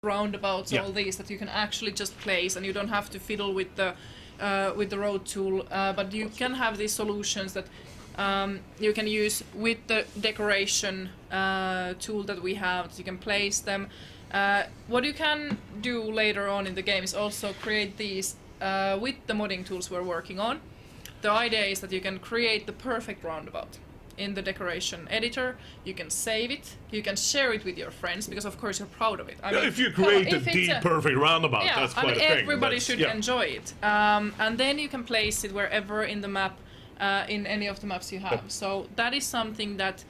roundabouts, all these that you can actually just place, and you don't have to fiddle with the road tool, but you can have these solutions that you can use with the decoration tool that we have. You can place them. What you can do later on in the game is also create these with the modding tools we're working on. The idea is that you can create the perfect roundabout in the decoration editor. You can save it, you can share it with your friends, because of course you're proud of it. I mean, if you create the perfect roundabout, that's quite a thing. Everybody should enjoy it. And then you can place it wherever in the map, in any of the maps you have. So that is something that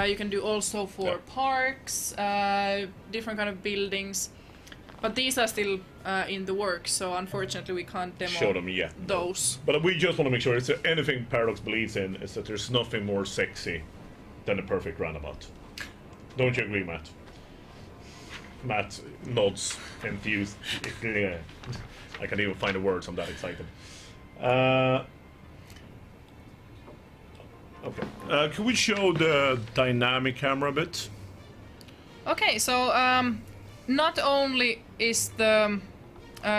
you can do also for parks, different kind of buildings. But these are still in the works, so unfortunately we can't demo show them those. But we just want to make sure, it's anything Paradox believes in is that there's nothing more sexy than a perfect roundabout. Don't you agree, Matt? Matt nods, enthused. I can't even find the words, I'm that excited. Okay. Can we show the dynamic camera a bit? Okay, so not only is the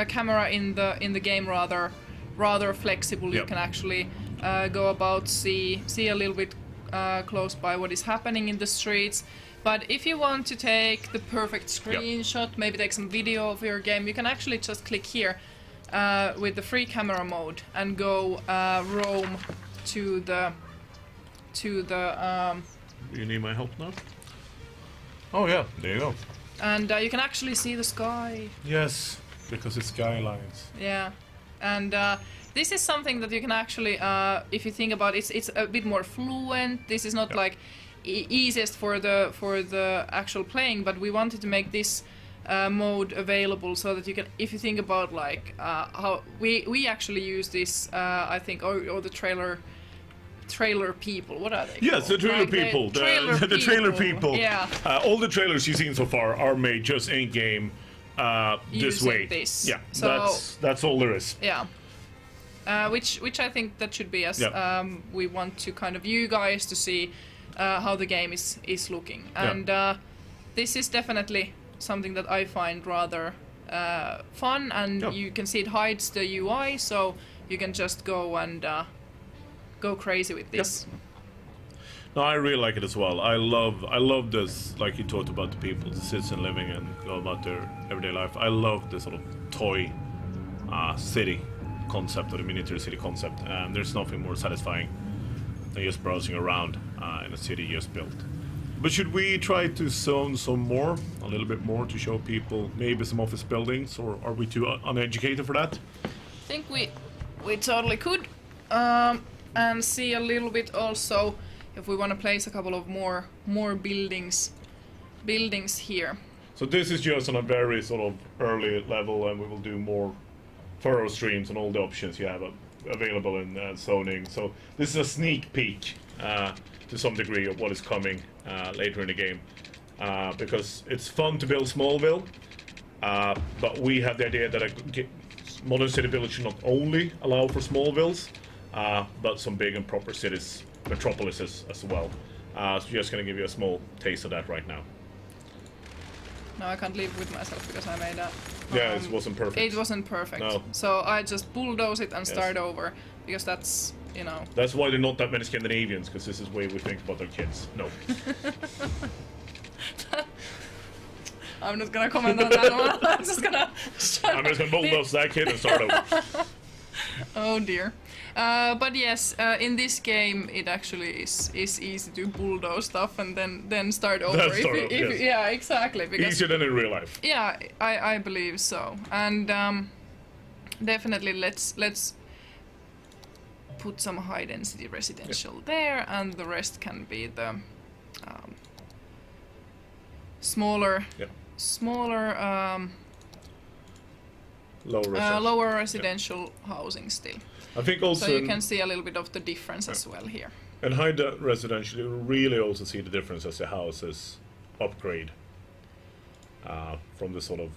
camera in the game rather flexible, you can actually go about, see a little bit close by what is happening in the streets. But if you want to take the perfect screenshot, maybe take some video of your game, you can actually just click here with the free camera mode and go roam to the you need my help now? Oh yeah, there you go. And you can actually see the sky. Yes, because it's Skylines. Yeah, and this is something that you can actually, if you think about it, it's a bit more fluent. This is not like easiest for the actual playing, but we wanted to make this mode available so that you can, if you think about like how we actually use this, I think, or the trailer people, what are they called? Yes, the trailer people. The trailer people. Yeah. All the trailers you've seen so far are made just in game this way. This. Yeah, so, that's all there is. Yeah. Which I think that should be as we want to kind of you guys to see how the game is looking, and this is definitely something that I find rather fun, and you can see it hides the UI, so you can just go and go crazy with this. No, I really like it as well. I love this, like you talked about, the people, the citizen living and go about their everyday life. I love the sort of toy city concept, or the miniature city concept, and there's nothing more satisfying than just browsing around in a city just built. But should we try to zone a little bit more, to show people maybe some office buildings, or are we too uneducated for that? I think we totally could, and see a little bit also if we want to place a couple of more buildings here. So this is just on a very sort of early level, and we will do more thorough streams on all the options you have available in zoning. So this is a sneak peek to some degree of what is coming later in the game, because it's fun to build Smallville, but we have the idea that a modern city build should not only allow for Smallvilles, but some big and proper cities, metropolises as well. So just going to give you a small taste of that right now. No, I can't live with myself because I made a... yeah, it wasn't perfect. It wasn't perfect. No. So I just bulldoze it and start over, because that's, you know... That's why there are not that many Scandinavians, because this is the way we think about their kids. No. I'm not gonna comment on that one. I'm just gonna bulldoze that kid and start over. Oh dear. But yes, in this game it actually is easy to bulldoze stuff and then start over. Yeah, exactly. Because, easier than in real life. Yeah, I believe so. And definitely let's put some high density residential there, and the rest can be the smaller lower residential housing still. I think also, so you can see a little bit of the difference as well here. And high residential, you really also see the difference as the houses upgrade from the sort of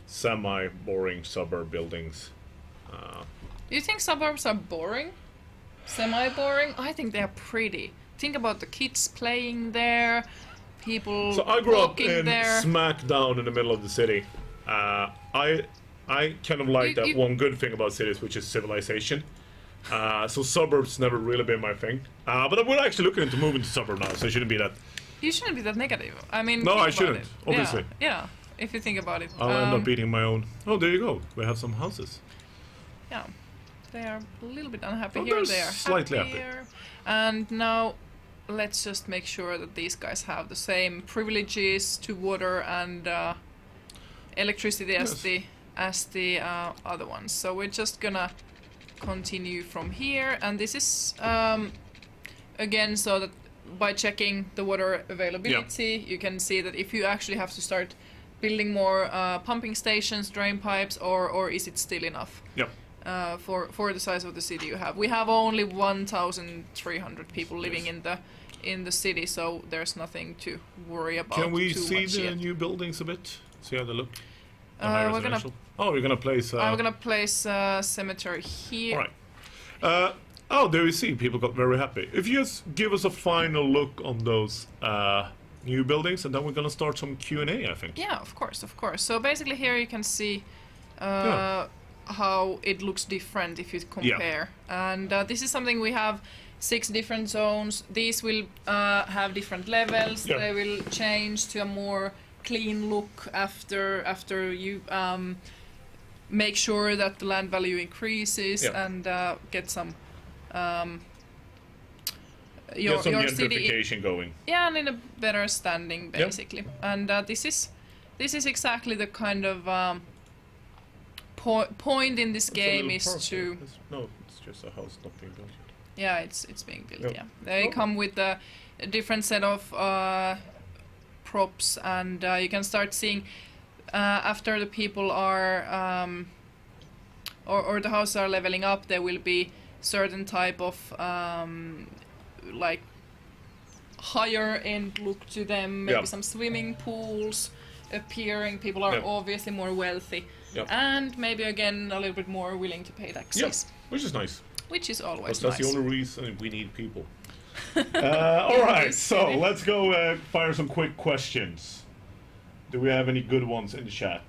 semi-boring suburb buildings. Do you think suburbs are boring? Semi-boring? I think they are pretty. Think about the kids playing there. people So I grew up walking in there. smack down in the middle of the city. I kind of like that one good thing about cities, which is civilization. So suburbs never really been my thing. But we're actually looking into moving to suburb now, so it shouldn't be that. You shouldn't be that negative. I mean, No, think I about shouldn't, it. obviously. Yeah, if you think about it. I'll end up beating my own. Oh, there you go. We have some houses. Yeah, they are a little bit unhappy Oh, here. they're They are slightly happy. happier. And now, let's just make sure that these guys have the same privileges to water and electricity as the other ones. So we're just gonna continue from here, and this is again so that by checking the water availability, you can see that if you actually have to start building more pumping stations, drain pipes, or is it still enough? Yep. For the size of the city you have. We have only 1,300 people living in the city, so there's nothing to worry about. Can we too see much the yet. new buildings a bit? See how they look? We're gonna you're gonna place. I'm gonna place cemetery here. All right. Oh, there you see. People got very happy. If you just give us a final look on those new buildings, and then we're gonna start some Q&A, I think. Yeah, of course. So basically here you can see how it looks different if you compare. And this is something we have 6 different zones. These will have different levels. Yeah. They will change to a more clean look after you make sure that the land value increases and get some Get some your city gentrification going. and in a better standing basically. And this is exactly the kind of point in this game is to no, it's just a house not being built yet. yeah, it's being built. Yep. Yeah, they come with a different set of props, and you can start seeing after the people are or the houses are leveling up, there will be certain type of like higher end look to them, maybe some swimming pools appearing. People are obviously more wealthy and maybe again a little bit more willing to pay taxes, which is nice. Which is always that's nice. the only reason we need people. All right, so let's go fire some quick questions. Do we have any good ones in the chat?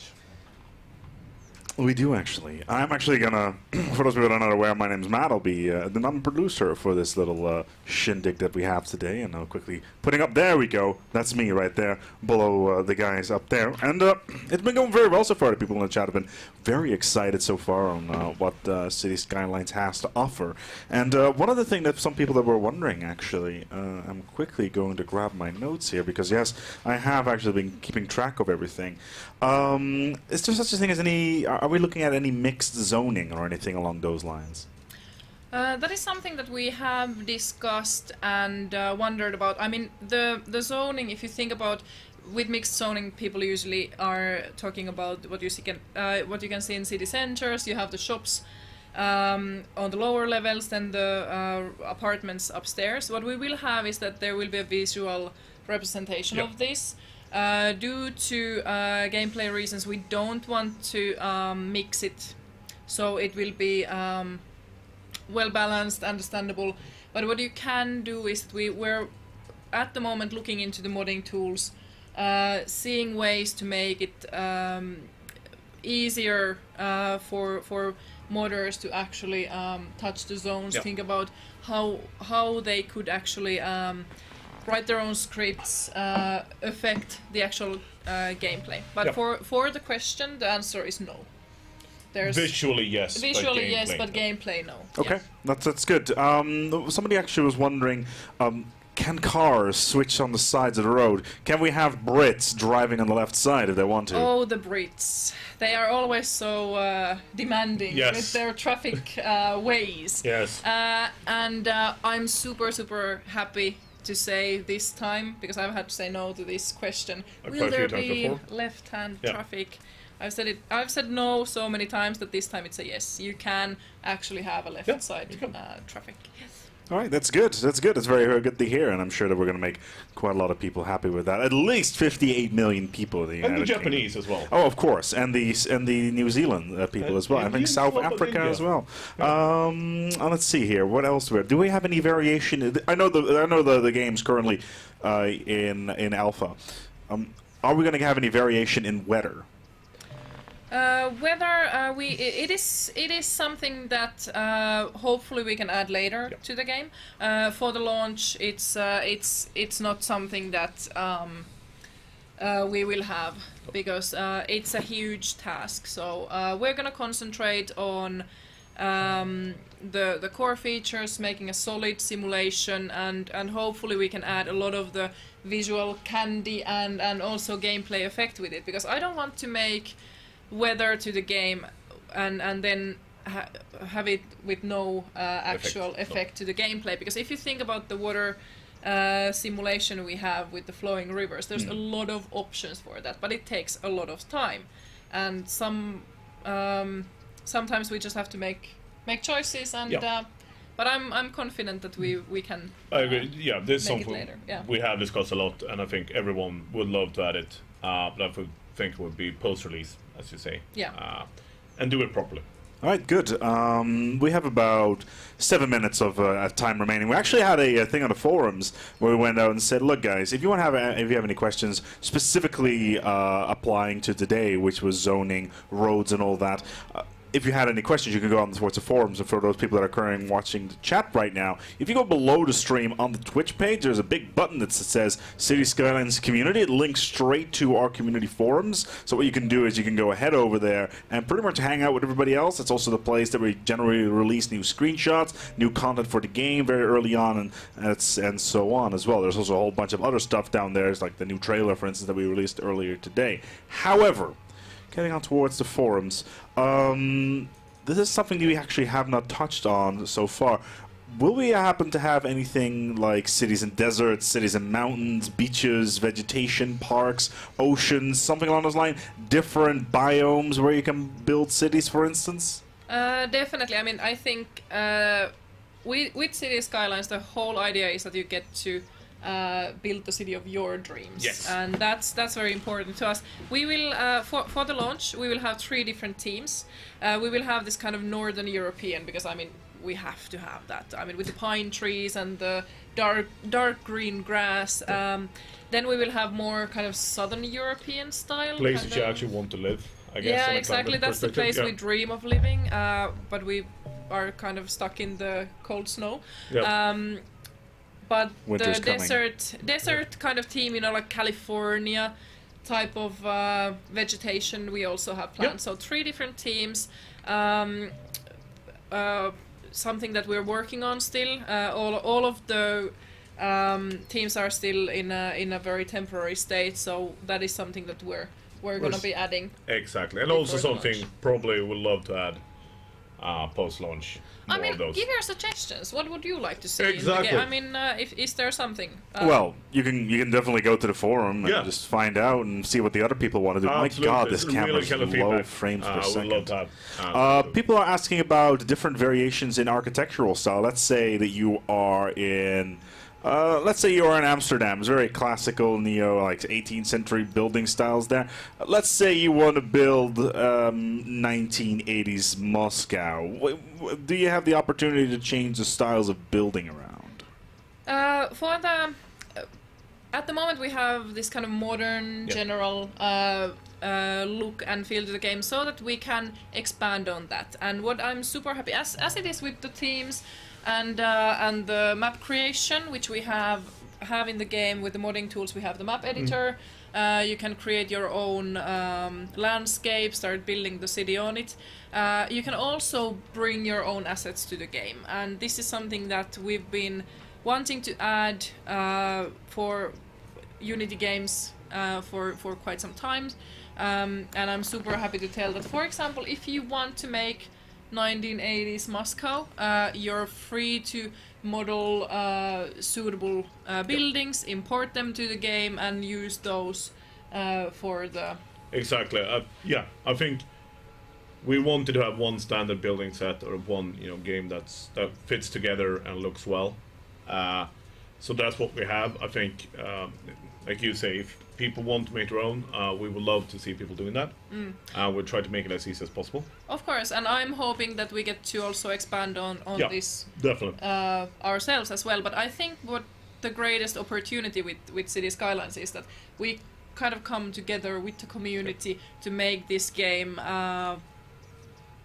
We do actually. I'm actually gonna, for those people that are not aware, my name's Matt. I'll be the non-producer for this little shindig that we have today, and I'll quickly putting up. There we go. That's me right there, below the guys up there. And it's been going very well so far. The people in the chat have been very excited so far on what City Skylines has to offer. And one other thing that some people that were wondering, actually, I'm quickly going to grab my notes here because yes, I have actually been keeping track of everything. Is there such a thing as any? Are we looking at any mixed zoning or anything along those lines? That is something that we have discussed and wondered about. I mean, the zoning, if you think about with mixed zoning, people usually are talking about what you can see in city centers. You have the shops on the lower levels, then the apartments upstairs. What we will have is that there will be a visual representation of this. Due to gameplay reasons, we don't want to mix it, so it will be well balanced, understandable. But what you can do is that we're at the moment looking into the modding tools, seeing ways to make it easier for modders to actually touch the zones. Think about how they could actually write their own scripts, affect the actual gameplay. But for the question, the answer is no. There's visually yes, but gameplay no. Okay, that's good. Somebody actually was wondering, can cars switch on the sides of the road? Can we have Brits driving on the left side if they want to? Oh, the Brits. They are always so demanding with their traffic ways. Yes. And I'm super happy to say this time, because I've had to say no to this question. Will there be left-hand traffic? I've said no so many times that this time it's a yes. You can actually have a left side traffic. Yes. All right, that's good. That's good. It's very, very good to hear, and I'm sure that we're going to make quite a lot of people happy with that. At least 58 million people in the United And the Kingdom. Japanese as well. Oh, of course, and the New Zealand people as well. I think Indians, South a lot of Africa India. as well. Let's see here. What else do we have any variation? I know the game's currently in alpha. Are we going to have any variation in weather? Whether it is something that hopefully we can add later to the game. For the launch, it's not something that we will have because it's a huge task. So we're gonna concentrate on the core features, making a solid simulation, and hopefully we can add a lot of the visual candy and also gameplay effect with it. Because I don't want to make weather to the game and then have it with no actual effect to the gameplay. Because if you think about the water simulation we have with the flowing rivers, there's a lot of options for that, but it takes a lot of time, and sometimes we just have to make choices, and but I'm confident that we can I agree. Yeah, this is make it something later. Yeah. we have discussed a lot, and I think everyone would love to add it. But I think it would be post-release, as you say. Yeah. And do it properly. All right, good. We have about 7 minutes of time remaining. We actually had a thing on the forums where we went out and said, "Look, guys, if you have any questions specifically applying to today, which was zoning, roads, and all that." If you had any questions, you can go on the Forza forums. And for those people that are currently watching the chat right now, if you go below the stream on the Twitch page, there's a big button that says City Skylines Community. It links straight to our community forums. So what you can do is you can go ahead over there and pretty much hang out with everybody else. It's also the place that we generally release new screenshots, new content for the game very early on, and so on as well. There's also a whole bunch of other stuff down there. It's like the new trailer, for instance, that we released earlier today. However, getting on towards the forums, this is something we actually have not touched on so far. Will we happen to have anything like cities and deserts, cities and mountains, beaches, vegetation, parks, oceans, something along those lines? Different biomes where you can build cities, for instance? Definitely. I mean, I think with City Skylines, the whole idea is that you get to build the city of your dreams. Yes. And that's very important to us. We will for the launch we will have 3 different teams. We will have this kind of Northern European, because I mean we have to have that. I mean, with the pine trees and the dark green grass. Then we will have more kind of Southern European style. Places you actually want to live, I guess. Yeah, in a exactly. climate That's the perspective. place we dream of living. But we are kind of stuck in the cold snow. Yeah. But Winter's the coming. desert kind of team, you know, like California type of vegetation, we also have planned. Yep. So 3 different teams. Something that we're working on still. All of the teams are still in a very temporary state. So that is something that we're going to be adding. Exactly, and before also the something launch. probably would love to add post-launch. I More mean, of those. give your suggestions. What would you like to see Exactly. in the game? I mean, is there something? Well, you can definitely go to the forum and Yeah. just find out and see what the other people want to do. Absolutely. My God, this Really camera's killer low feedback. frames per I would second. love to have. People are asking about different variations in architectural style. Let's say that you are in, let's say you are in Amsterdam. It's very classical, neo, like 18th century building styles there. Let's say you want to build 1980s Moscow. Do you have the opportunity to change the styles of building around? At the moment we have this kind of modern general look and feel to the game, so that we can expand on that. And what I'm super happy, as it is with the teams and the map creation, which we have in the game with the modding tools, we have the map editor. You can create your own landscape, start building the city on it. You can also bring your own assets to the game, and this is something that we've been wanting to add for Unity games for quite some time, and I'm super happy to tell that, for example, if you want to make 1980s Moscow, you're free to model suitable buildings, import them to the game, and use those for the... Exactly. Yeah, I think we wanted to have one standard building set or one game that fits together and looks well. So that's what we have. I think, like you say, if people want to make their own, we would love to see people doing that. We'll try to make it as easy as possible. Of course, and I'm hoping that we get to also expand on this definitely ourselves as well. But I think what the greatest opportunity with City Skylines is that we kind of come together with the community to make this game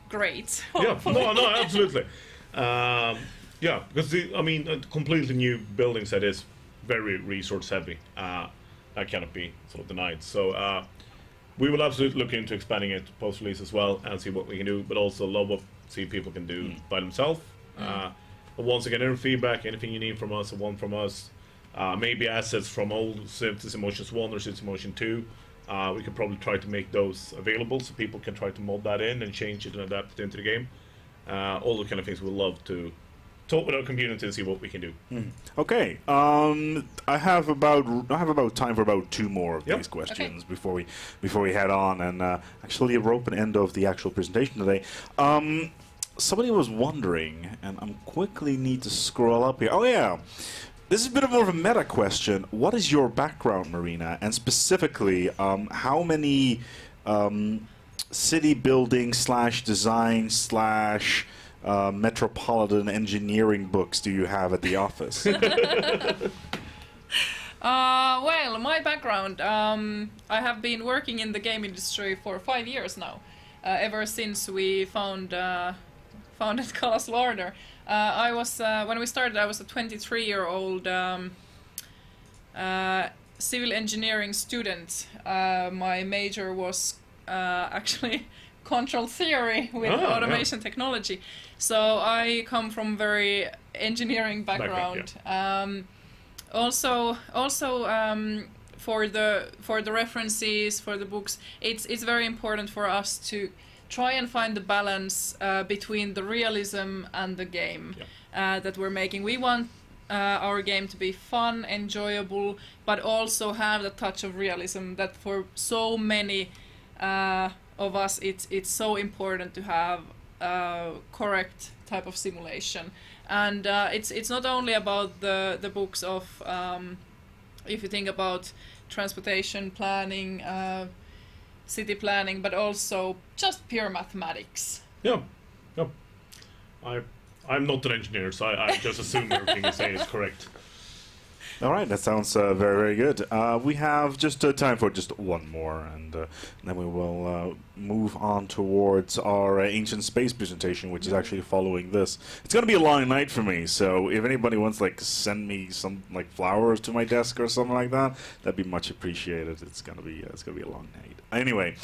great. Yeah, no, absolutely. Yeah, because a completely new building set is very resource heavy. That cannot be sort of denied. So we will absolutely look into expanding it post-release as well and see what we can do, but also love what people can do by themselves. But once again, any feedback, anything you need from us, or one from us, maybe assets from old Cities Emotions 1 or Cities Emotion 2, we could probably try to make those available so people can try to mod that in and change it and adapt it into the game. All the kind of things we'd love to talk with our community and see what we can do. Okay, I have about time for about 2 more of these questions before we head on, and actually a rope and end of the actual presentation today. Somebody was wondering, and I'm quickly need to scroll up here. Oh yeah, this is a bit more of a meta question. What is your background, Marina, and specifically, how many city building / design / metropolitan engineering books do you have at the office? Well, my background, I have been working in the game industry for 5 years now, ever since we founded Colossal Order. I was when we started, I was a 23-year-old civil engineering student. My major was actually control theory with automation technology. So I come from very engineering background. Also for the references, for the books, it's very important for us to try and find the balance between the realism and the game that we're making. We want our game to be fun, enjoyable, but also have the touch of realism that for so many of us it's so important to have correct type of simulation. And it's not only about the books of if you think about transportation planning, city planning, but also just pure mathematics. Yeah. I'm not an engineer, so I just assume everything you say is correct. All right, that sounds very, very good. We have just time for just one more, and then we will move on towards our Ancient Space presentation, which is actually following this. It's going to be a long night for me, so if anybody wants send me some flowers to my desk or something like that, that'd be much appreciated. It's going to be a long night. Anyway,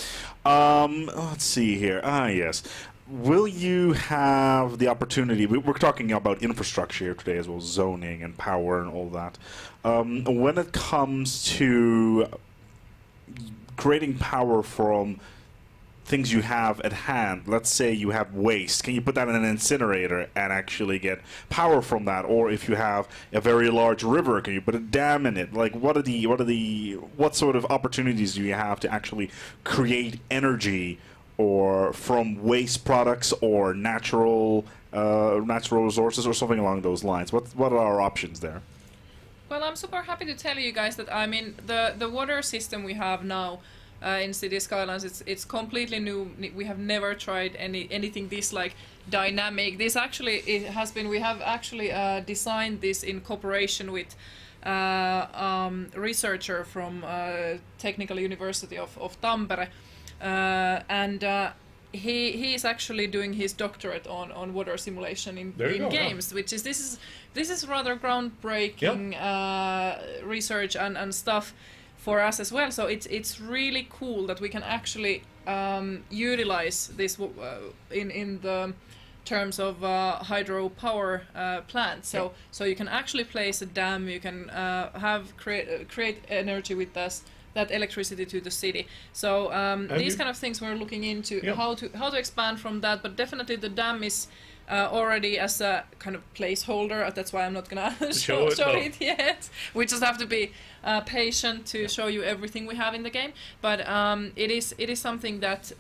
let's see here. Yes. Will you have the opportunity, we're talking about infrastructure here today as well, zoning and power and all that. When it comes to creating power from things you have at hand, let's say you have waste, can you put that in an incinerator and actually get power from that? Or if you have a very large river, can you put a dam in it? What sort of opportunities do you have to actually create energy or from waste products or natural resources or something along those lines? What are our options there? Well, I'm super happy to tell you guys that the water system we have now in City Skylines, it's completely new. We have never tried anything this dynamic. This actually we have actually designed this in cooperation with researcher from Technical University of Tampere. And he is actually doing his doctorate on water simulation in games, which is this is rather groundbreaking research and stuff for us as well. So it's really cool that we can actually utilize this in the terms of hydropower plants. So you can actually place a dam. You can create energy with that electricity to the city. So these kind of things we're looking into how to expand from that. But definitely the dam is already as a kind of placeholder. That's why I'm not gonna Show it yet. We just have to be patient to show you everything we have in the game. But it is something that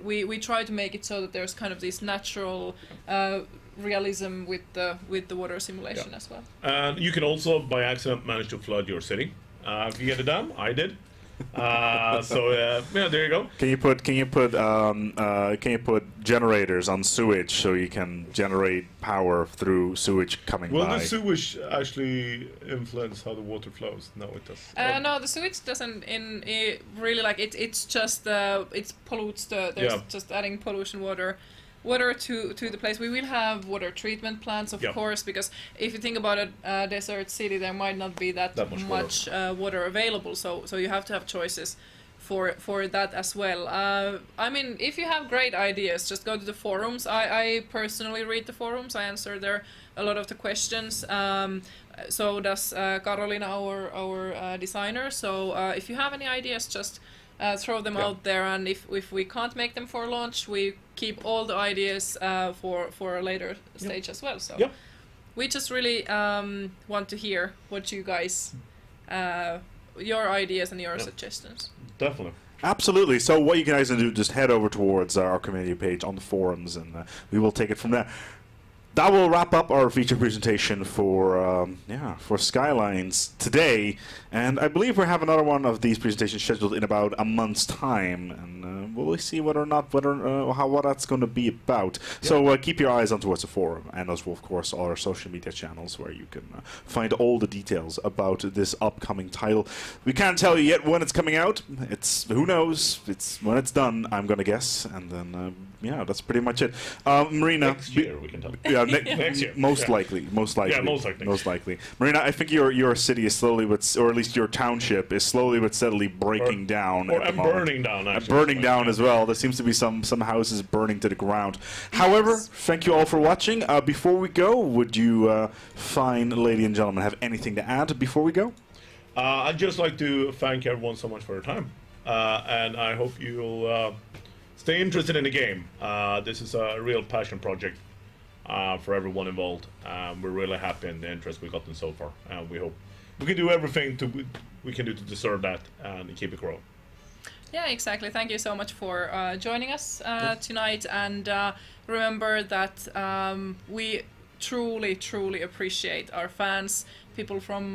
we try to make it so that there's kind of this natural realism with the water simulation as well. And you can also by accident manage to flood your city. If you get it done, I did. Yeah, there you go. Can you put generators on sewage so you can generate power through sewage coming by? Will the sewage actually influence how the water flows? No, it does. No, the sewage doesn't really like it. It's just it pollutes there's just adding pollution water to the place. We will have water treatment plants, of course, because if you think about a desert city, there might not be that much water available. So you have to have choices for that as well. I mean, if you have great ideas, just go to the forums. I personally read the forums. I answer there a lot of the questions. So does Carolina, our designer. So if you have any ideas, just throw them out there, and if we can't make them for launch, we keep all the ideas for a later stage as well. So we just really want to hear what you guys, your ideas and your suggestions. Definitely. Absolutely. So what you guys can do, just head over towards our community page on the forums, and we will take it from there. That will wrap up our feature presentation for Skylines today, and I believe we have another one of these presentations scheduled in about a month's time, and we'll see what that's going to be about. Yeah. So keep your eyes on towards the forum, and as well, of course, all our social media channels where you can find all the details about this upcoming title. We can't tell you yet when it's coming out. It's who knows. It's when it's done, I'm going to guess, and then that's pretty much it. Marina, next year we can tell. Yeah. Next year. Most likely. Yeah, most likely. Marina, I think your city is slowly, or at least your township is slowly but steadily breaking down. And burning down, actually. Burning down as well. There seems to be some houses burning to the ground. However, thank you all for watching. Before we go, would you fine lady and gentlemen have anything to add before we go? I'd just like to thank everyone so much for their time. And I hope you'll stay interested in the game. This is a real passion project. For everyone involved. We're really happy in the interest we've gotten so far, and we hope we can do everything we can do to deserve that and keep it growing. Yeah, exactly. Thank you so much for joining us tonight, and remember that we truly appreciate our fans, people from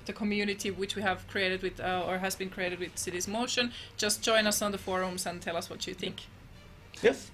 the community which we have created with or has been created with Cities Motion. Just join us on the forums and tell us what you think. Yes.